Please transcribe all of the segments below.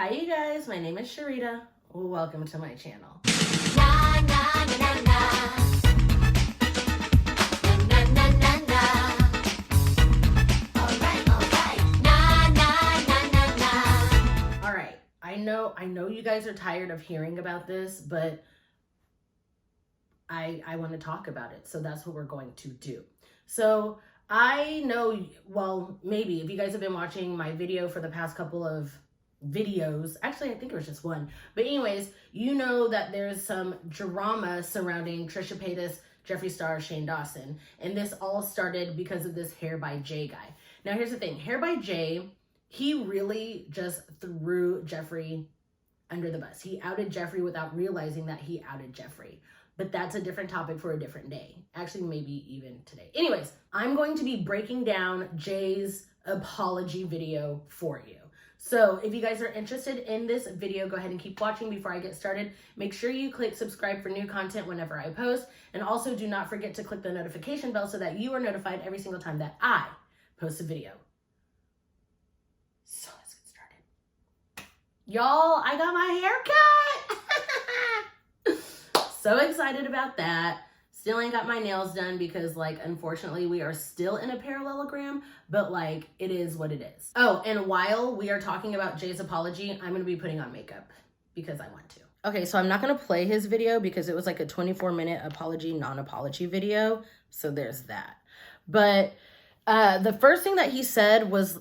Hi you guys, my name is Cherita. Welcome to my channel. Alright, I know you guys are tired of hearing about this, but I want to talk about it. So that's what we're going to do. So I know, well, maybe if you guys have been watching my video for the past couple of videos, actually I think it was just one, but anyways, you know that there's some drama surrounding Trisha Paytas, Jeffree Star, Shane Dawson, and this all started because of this Hair by Jay guy. Now here's the thing, Hair by Jay, he really just threw Jeffree under the bus. He outed Jeffree without realizing that he outed Jeffree. But that's a different topic for a different day. Actually, maybe even today. Anyways, I'm going to be breaking down Jay's apology video for you. So if you guys are interested in this video, go ahead and keep watching. Before I get started, make sure you click subscribe for new content whenever I post. And also do not forget to click the notification bell so that you are notified every single time that I post a video. So let's get started. Y'all, I got my hair cut. So excited about that. Still ain't got my nails done because, like, unfortunately we are still in a parallelogram, but like, it is what it is. Oh, and while we are talking about Jay's apology, I'm gonna be putting on makeup because I want to. Okay, so I'm not gonna play his video because it was like a 24-minute apology, non-apology video. So there's that. But the first thing that he said was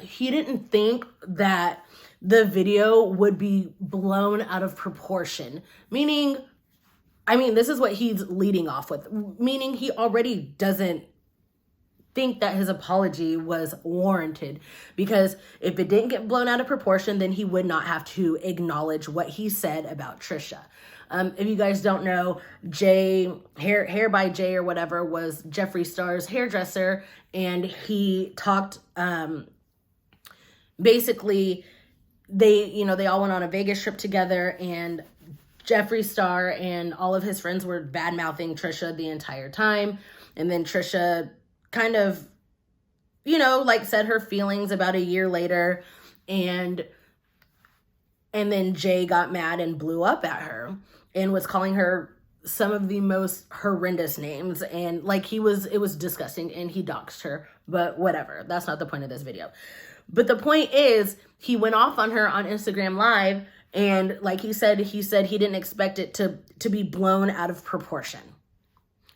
he didn't think that the video would be blown out of proportion, meaning, I mean, this is what he's leading off with, meaning he already doesn't think that his apology was warranted, because if it didn't get blown out of proportion, then he would not have to acknowledge what he said about Trisha. If you guys don't know, Jay, Hair by Jay or whatever, was Jeffree Star's hairdresser, and he talked, basically, they all went on a Vegas trip together, and Jeffree Star and all of his friends were bad-mouthing Trisha the entire time. And then Trisha kind of, like said her feelings about a year later. And then Jay got mad and blew up at her and was calling her some of the most horrendous names. And like it was disgusting, and he doxed her, but whatever. That's not the point of this video. But the point is, he went off on her on Instagram Live. And like he said he didn't expect it to be blown out of proportion.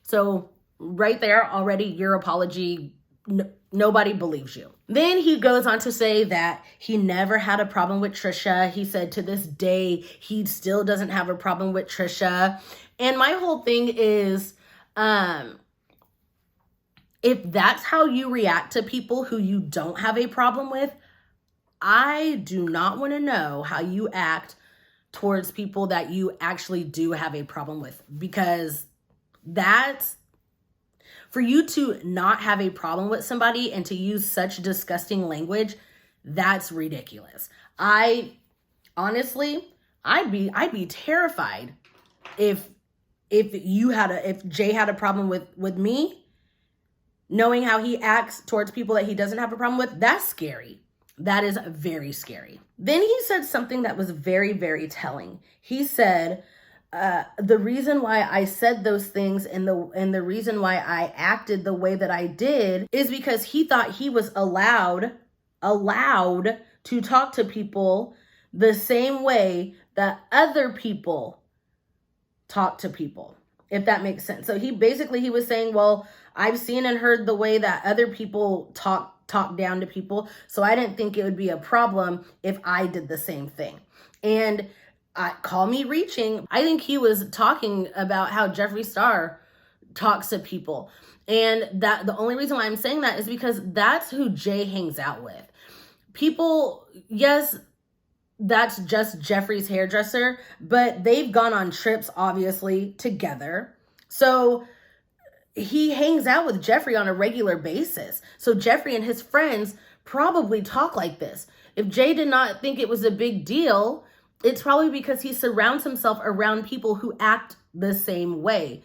So right there already, your apology, nobody believes you. Then he goes on to say that he never had a problem with Trisha. He said to this day, he still doesn't have a problem with Trisha. And my whole thing is, if that's how you react to people who you don't have a problem with, I do not want to know how you act towards people that you actually do have a problem with, because that's, for you to not have a problem with somebody and to use such disgusting language, that's ridiculous. Honestly, I'd be terrified if Jay had a problem with me, knowing how he acts towards people that he doesn't have a problem with. That's scary. That is very scary. Then he said something that was very, very telling. He said, the reason why I said those things and the reason why I acted the way that I did is because he thought he was allowed to talk to people the same way that other people talk to people, if that makes sense. So he was saying, well, I've seen and heard the way that other people talk down to people, so I didn't think it would be a problem if I did the same thing. And call me reaching. I think he was talking about how Jeffree Star talks to people. And that the only reason why I'm saying that is because that's who Jay hangs out with. People, yes, that's just Jeffree's hairdresser, but they've gone on trips, obviously, together. So he hangs out with Jeffree on a regular basis. So Jeffree and his friends probably talk like this. If Jay did not think it was a big deal, it's probably because he surrounds himself around people who act the same way,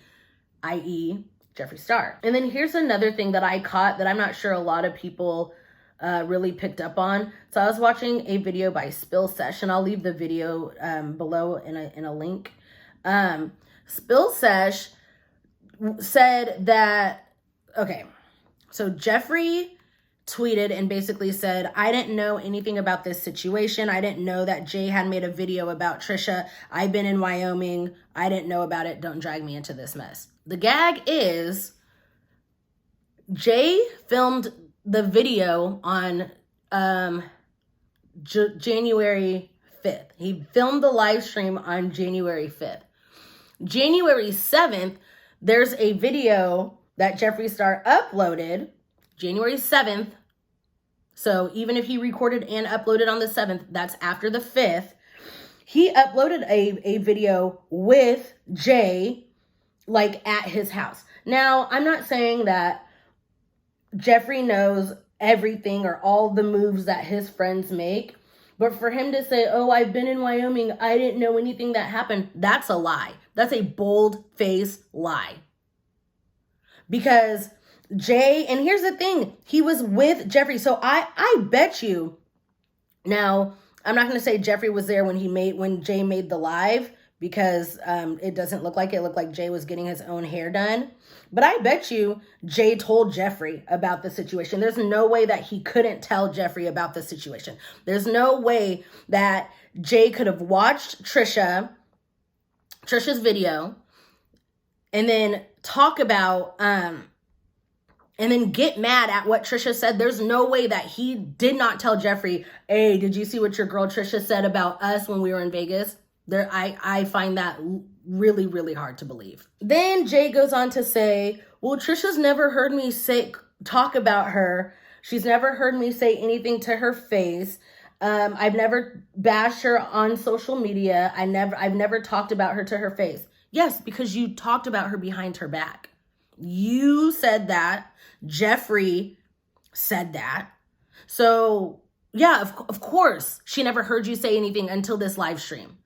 i.e. Jeffree Star. And then here's another thing that I caught that I'm not sure a lot of people really picked up on. So I was watching a video by Spill Sesh, and I'll leave the video below in a link. Spill Sesh said that, okay, so Jeffree tweeted and basically said, I didn't know anything about this situation. I didn't know that Jay had made a video about Trisha. I've been in Wyoming. I didn't know about it. Don't drag me into this mess. The gag is Jay filmed the video on January 5th. He filmed the live stream on January 5th. January 7th, there's a video that Jeffree Star uploaded January 7th. So even if he recorded and uploaded on the 7th, that's after the 5th. He uploaded a video with Jay, like at his house. Now, I'm not saying that Jeffree knows everything or all the moves that his friends make, but for him to say, oh, I've been in Wyoming, I didn't know anything that happened, that's a lie. That's a bold-faced lie. Because Jay, and here's the thing, he was with Jeffree. So I bet you, now, I'm not going to say Jeffree was there when Jay made the live, because it doesn't look like it. It looked like Jay was getting his own hair done. But I bet you Jay told Jeffree about the situation. There's no way that he couldn't tell Jeffree about the situation. There's no way that Jay could have watched Trisha's video and then talk about, and then get mad at what Trisha said. There's no way that he did not tell Jeffree, hey, did you see what your girl Trisha said about us when we were in Vegas? I find that really, really hard to believe. Then Jay goes on to say, well, Trisha's never heard me talk about her. She's never heard me say anything to her face. I've never bashed her on social media. I've never talked about her to her face. Yes, because you talked about her behind her back. You said that. Jeffree said that. So yeah, of course, she never heard you say anything until this live stream.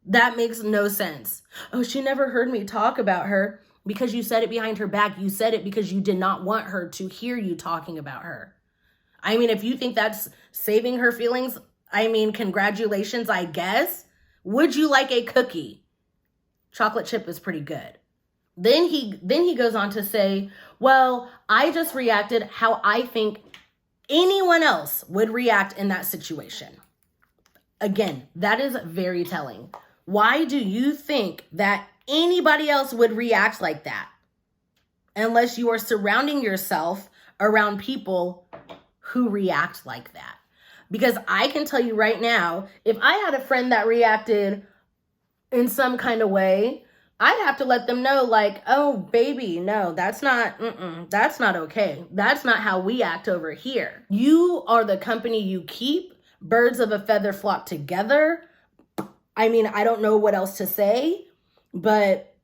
That makes no sense. Oh, she never heard me talk about her because you said it behind her back. You said it because you did not want her to hear you talking about her. I mean, if you think that's saving her feelings, I mean, congratulations, I guess. Would you like a cookie? Chocolate chip is pretty good. Then he goes on to say, well, I just reacted how I think anyone else would react in that situation. Again, that is very telling. Why do you think that anybody else would react like that? Unless you are surrounding yourself around people who react like that. Because I can tell you right now, if I had a friend that reacted in some kind of way, I'd have to let them know, like, oh, baby, no, that's not okay. That's not how we act over here. You are the company you keep. Birds of a feather flock together. I mean, I don't know what else to say, but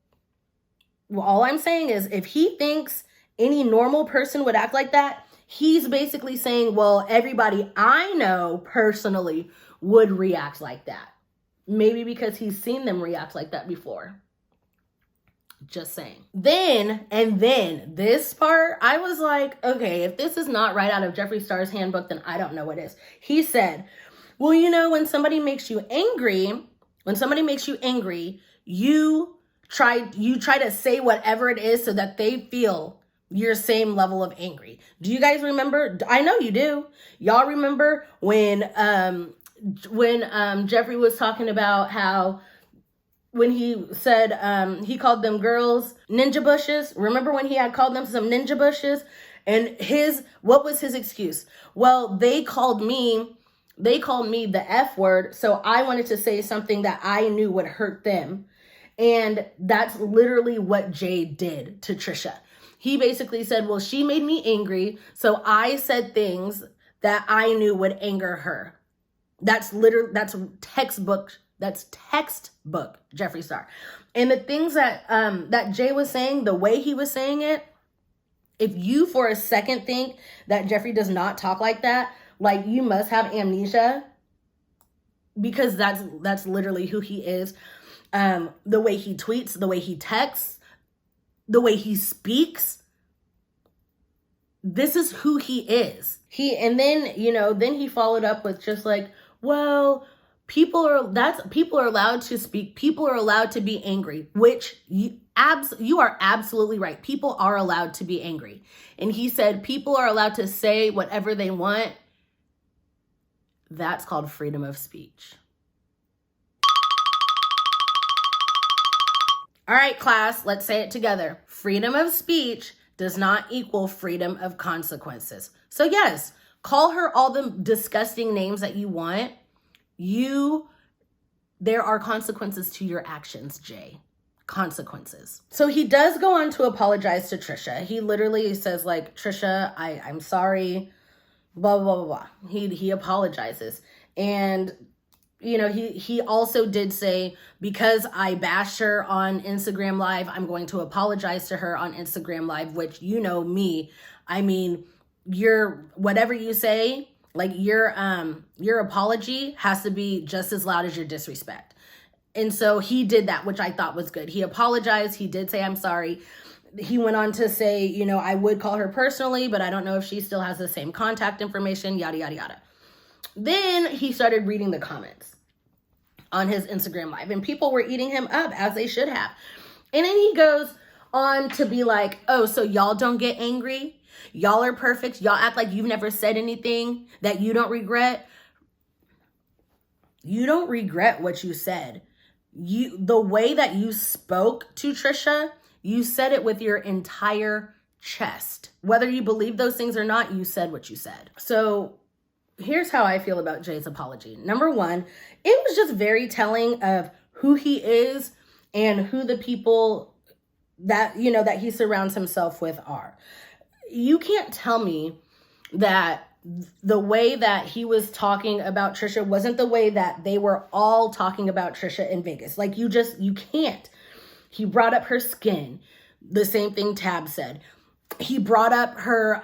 all I'm saying is if he thinks any normal person would act like that, he's basically saying, well, everybody I know personally would react like that. Maybe because he's seen them react like that before. Just saying. Then this part, I was like, okay, if this is not right out of Jeffree Star's handbook, then I don't know what is. He said, well, you know, when somebody makes you angry, you try to say whatever it is so that they feel your same level of angry. Do you guys remember? I know you do. Y'all remember when Jeffree was talking about how when he said he called them girls ninja bushes? Remember when he had called them some ninja bushes? And what was his excuse? Well, they called me the F word, so I wanted to say something that I knew would hurt them. And that's literally what Jay did to Trisha. He basically said, well, she made me angry, so I said things that I knew would anger her. That's textbook Jeffree Star. And the things that Jay was saying, the way he was saying it, if you for a second think that Jeffree does not talk like that, like you must have amnesia, because that's literally who he is. The way he tweets, the way he texts, the way he speaks, this is who he is. And then, then he followed up with just like, well, people are allowed to speak. People are allowed to be angry, which you are absolutely right. People are allowed to be angry. And he said, people are allowed to say whatever they want. That's called freedom of speech. All right, class, let's say it together. Freedom of speech does not equal freedom of consequences. So yes, call her all the disgusting names that you want. There are consequences to your actions, Jay. Consequences. So he does go on to apologize to Trisha. He literally says like, Trisha, I'm sorry, blah, blah, blah, blah. He apologizes. And he also did say, because I bashed her on Instagram Live, I'm going to apologize to her on Instagram Live, which me, I mean, whatever you say, like your apology has to be just as loud as your disrespect. And so he did that, which I thought was good. He apologized. He did say, I'm sorry. He went on to say, I would call her personally, but I don't know if she still has the same contact information, yada, yada, yada. Then he started reading the comments on his Instagram Live, and people were eating him up, as they should have. And then he goes on to be like, oh, so y'all don't get angry? Y'all are perfect. Y'all act like you've never said anything that you don't regret. You don't regret what you said. The way that you spoke to Trisha, you said it with your entire chest. Whether you believe those things or not, you said what you said. So here's how I feel about Jay's apology. Number one, it was just very telling of who he is and who the people that, that he surrounds himself with are. You can't tell me that the way that he was talking about Trisha wasn't the way that they were all talking about Trisha in Vegas. Like you can't. He brought up her skin. The same thing Tab said. He brought up her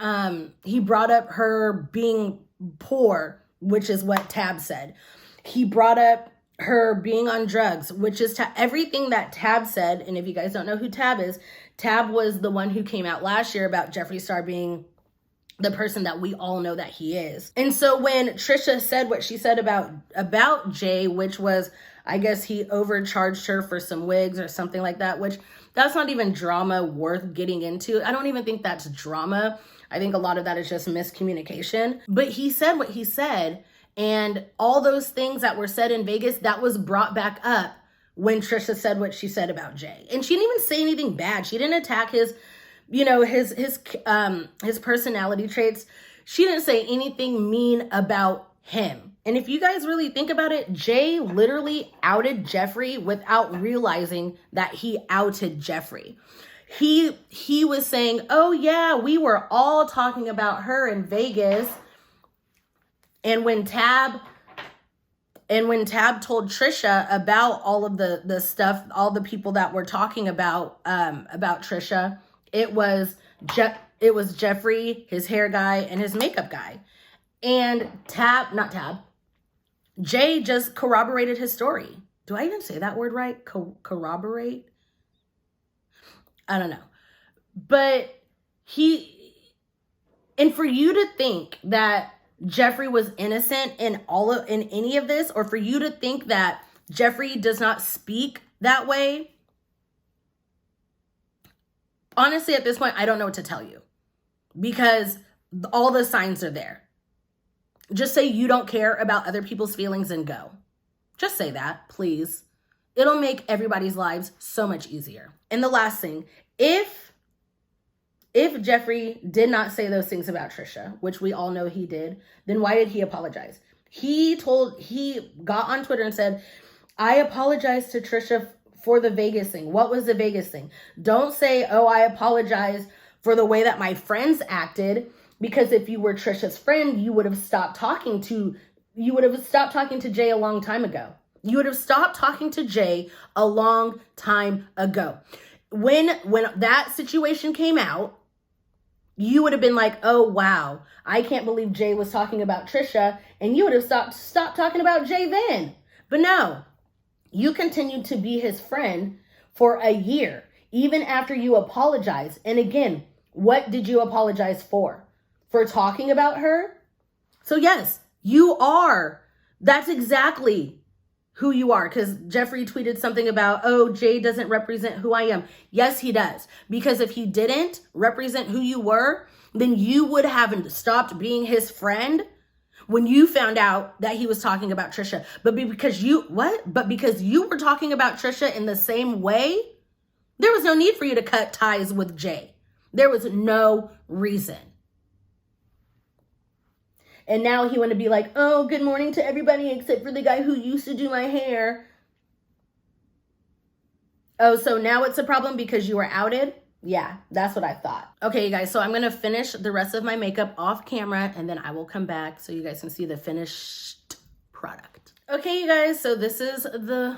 being poor, which is what Tab said. He brought up her being on drugs, which is everything that Tab said. And if you guys don't know who Tab is, Tab was the one who came out last year about Jeffree Star being the person that we all know that he is. And so when Trisha said what she said about Jay, which was, I guess he overcharged her for some wigs or something like that, which that's not even drama worth getting into. I don't even think that's drama. I think a lot of that is just miscommunication. But he said what he said, and all those things that were said in Vegas, that was brought back up when Trisha said what she said about Jay. And she didn't even say anything bad. She didn't attack his personality traits. She didn't say anything mean about him. And if you guys really think about it, Jay literally outed Jeffree without realizing that he outed Jeffree. He was saying, oh yeah, we were all talking about her in Vegas. And when Tab told Trisha about all of the stuff, all the people that were talking about Trisha, it was Jeffree, his hair guy, and his makeup guy. And Jay just corroborated his story. Do I even say that word right? Corroborate? I don't know. But and for you to think that Jeffree was innocent in any of this, or for you to think that Jeffree does not speak that way, honestly, at this point, I don't know what to tell you, because all the signs are there. Just say you don't care about other people's feelings and go. Just say that, please. It'll make everybody's lives so much easier. And the last thing, if Jeffree did not say those things about Trisha, which we all know he did, then why did he apologize? He got on Twitter and said, I apologize to Trisha for the Vegas thing. What was the Vegas thing? Don't say, oh, I apologize for the way that my friends acted, because if you were Trisha's friend, you would have stopped talking to Jay a long time ago. You would have stopped talking to Jay a long time ago. When that situation came out, you would have been like, oh, wow, I can't believe Jay was talking about Trisha. And you would have stopped talking about Jay then. But no, you continued to be his friend for a year, even after you apologized. And again, what did you apologize for? for talking about her. So yes, you are. That's exactly who you are. Because Jeffree tweeted something about, oh, Jay doesn't represent who I am. Yes, he does. Because if he didn't represent who you were, then you would have stopped being his friend when you found out that he was talking about Trisha. But because you were talking about Trisha in the same way, there was no need for you to cut ties with Jay. There was no reason. And now he want to be like, oh, good morning to everybody except for the guy who used to do my hair. Oh, so now it's a problem because you were outed? Yeah, that's what I thought. Okay, you guys, so I'm going to finish the rest of my makeup off camera, and then I will come back so you guys can see the finished product. Okay, you guys, so this is the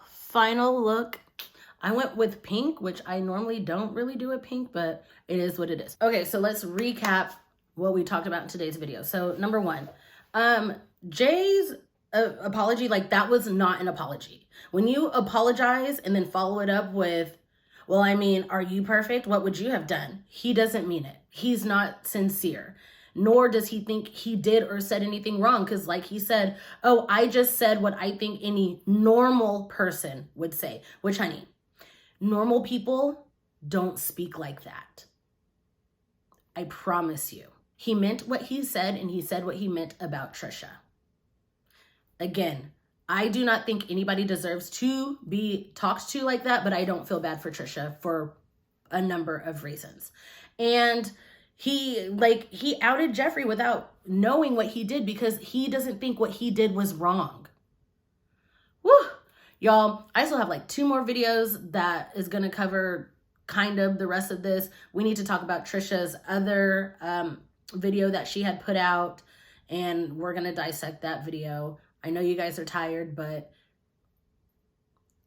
final look. I went with pink, which I normally don't really do a pink, but it is what it is. Okay, so let's recap what we talked about in today's video. So number one, Jay's apology, like that was not an apology. When you apologize and then follow it up with, well, I mean, are you perfect? What would you have done? He doesn't mean it. He's not sincere, nor does he think he did or said anything wrong. Because like he said, oh, I just said what I think any normal person would say, which, honey, normal people don't speak like that. I promise you. He meant what he said, and he said what he meant about Trisha. Again, I do not think anybody deserves to be talked to like that, but I don't feel bad for Trisha for a number of reasons. And he outed Jeffree without knowing what he did because he doesn't think what he did was wrong. Woo! Y'all, I still have like 2 more videos that is going to cover kind of the rest of this. We need to talk about Trisha's other video that she had put out, and we're going to dissect that video. I know you guys are tired, but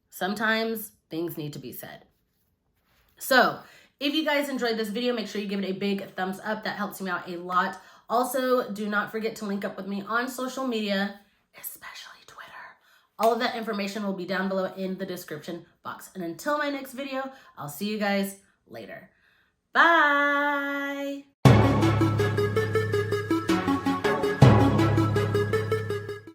sometimes things need to be said. So if you guys enjoyed this video, make sure you give it a big thumbs up. That helps me out a lot. Also, do not forget to link up with me on social media, especially Twitter. All of that information will be down below in the description box. And until my next video, I'll see you guys later. Bye!